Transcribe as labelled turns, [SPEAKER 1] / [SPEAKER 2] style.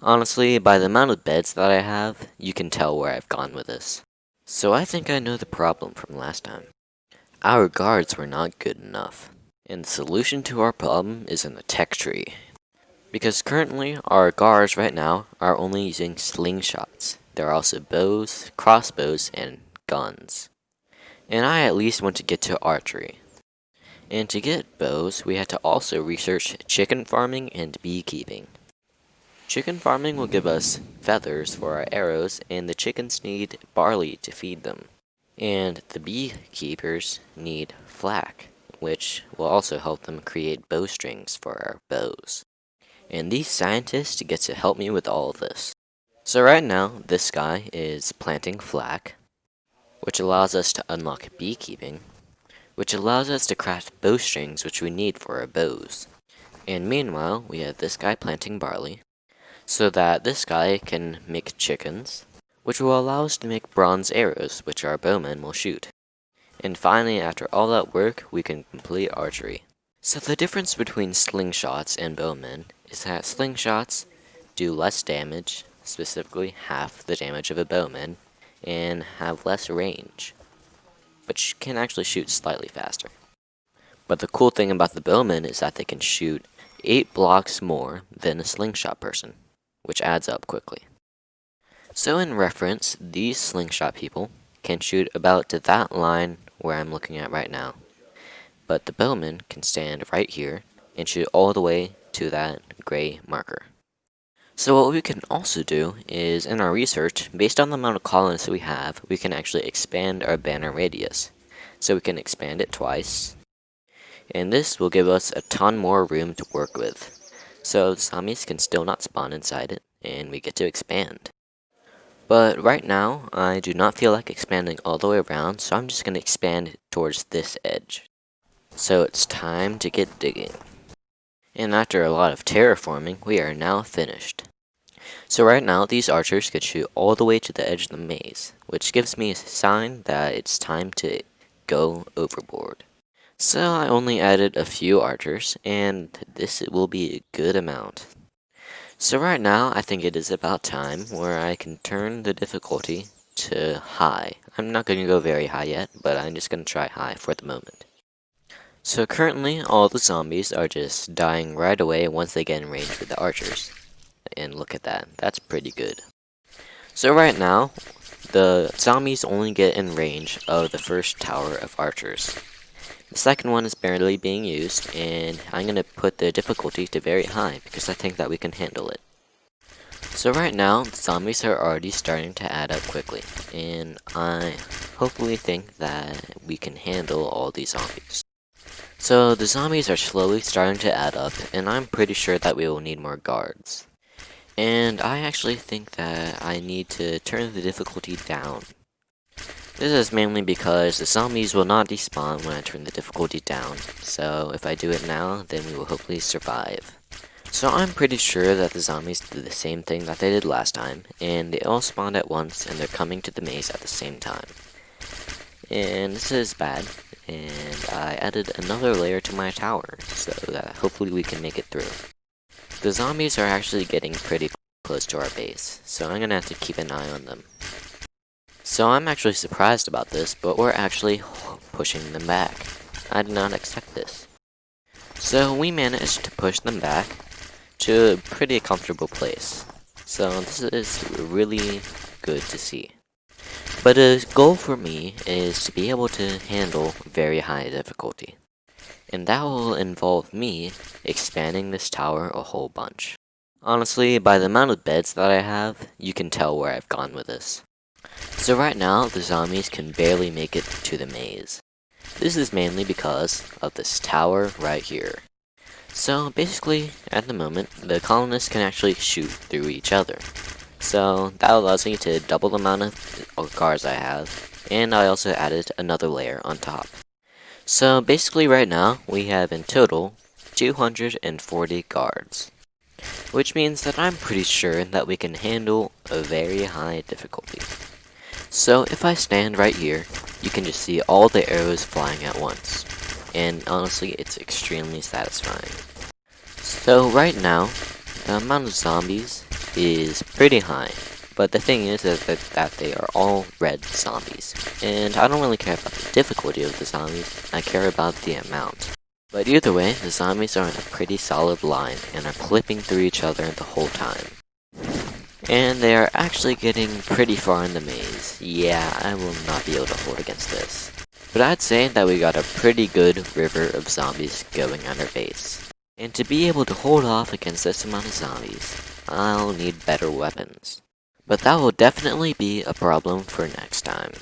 [SPEAKER 1] Honestly, by the amount of beds that I have, you can tell where I've gone with this. So I think I know the problem from last time. Our guards were not good enough. And the solution to our problem is in the tech tree. Because currently, our guards right now are only using slingshots. There are also bows, crossbows, and guns. And I at least want to get to archery. And to get bows, we had to also research chicken farming and beekeeping. Chicken farming will give us feathers for our arrows, and the chickens need barley to feed them. And the beekeepers need flax, which will also help them create bowstrings for our bows. And these scientists get to help me with all of this. So right now, this guy is planting flax, which allows us to unlock beekeeping, which allows us to craft bowstrings which we need for our bows. And meanwhile, we have this guy planting barley, so that this guy can make chickens, which will allow us to make bronze arrows, which our bowmen will shoot. And finally, after all that work, we can complete archery. So the difference between slingshots and bowmen is that slingshots do less damage, specifically half the damage of a bowman, and have less range, but can actually shoot slightly faster. But the cool thing about the bowmen is that they can shoot 8 blocks more than a slingshot person, which adds up quickly. So in reference, these slingshot people can shoot about to that line where I'm looking at right now. But the bowman can stand right here and shoot all the way to that gray marker. So what we can also do is, in our research, based on the amount of colonists we have, we can actually expand our banner radius. So we can expand it twice, and this will give us a ton more room to work with. So zombies can still not spawn inside it, and we get to expand. But right now, I do not feel like expanding all the way around, so I'm just going to expand towards this edge. So it's time to get digging. And after a lot of terraforming, we are now finished. So right now, these archers could shoot all the way to the edge of the maze, which gives me a sign that it's time to go overboard. So I only added a few archers, and this will be a good amount. So right now, I think it is about time where I can turn the difficulty to high. I'm not going to go very high yet, but I'm just going to try high for the moment. So currently, all the zombies are just dying right away once they get in range with the archers. And look at that, that's pretty good. So right now, the zombies only get in range of the first tower of archers. The second one is barely being used, and I'm going to put the difficulty to very high because I think that we can handle it. So right now, the zombies are already starting to add up quickly, and I hopefully think that we can handle all these zombies. So the zombies are slowly starting to add up, and I'm pretty sure that we will need more guards. And I actually think that I need to turn the difficulty down. This is mainly because the zombies will not despawn when I turn the difficulty down, so if I do it now, then we will hopefully survive. So I'm pretty sure that the zombies did the same thing that they did last time, and they all spawned at once and they're coming to the maze at the same time. And this is bad, and I added another layer to my tower, so that hopefully we can make it through. The zombies are actually getting pretty close to our base, so I'm gonna have to keep an eye on them. So I'm actually surprised about this, but we're actually pushing them back. I did not expect this. So we managed to push them back to a pretty comfortable place. So this is really good to see. But a goal for me is to be able to handle very high difficulty. And that will involve me expanding this tower a whole bunch. Honestly, by the amount of beds that I have, you can tell where I've gone with this. So right now, the zombies can barely make it to the maze. This is mainly because of this tower right here. So basically, at the moment, the colonists can actually shoot through each other. So that allows me to double the amount of guards I have, and I also added another layer on top. So basically right now, we have in total 240 guards. Which means that I'm pretty sure that we can handle a very high difficulty. So if I stand right here, you can just see all the arrows flying at once. And honestly, it's extremely satisfying. So right now, the amount of zombies is pretty high. But the thing is that they are all red zombies. And I don't really care about the difficulty of the zombies, I care about the amount. But either way, the zombies are in a pretty solid line and are clipping through each other the whole time. And they are actually getting pretty far in the maze. Yeah, I will not be able to hold against this. But I'd say that we got a pretty good river of zombies going at our base. And to be able to hold off against this amount of zombies, I'll need better weapons. But that will definitely be a problem for next time.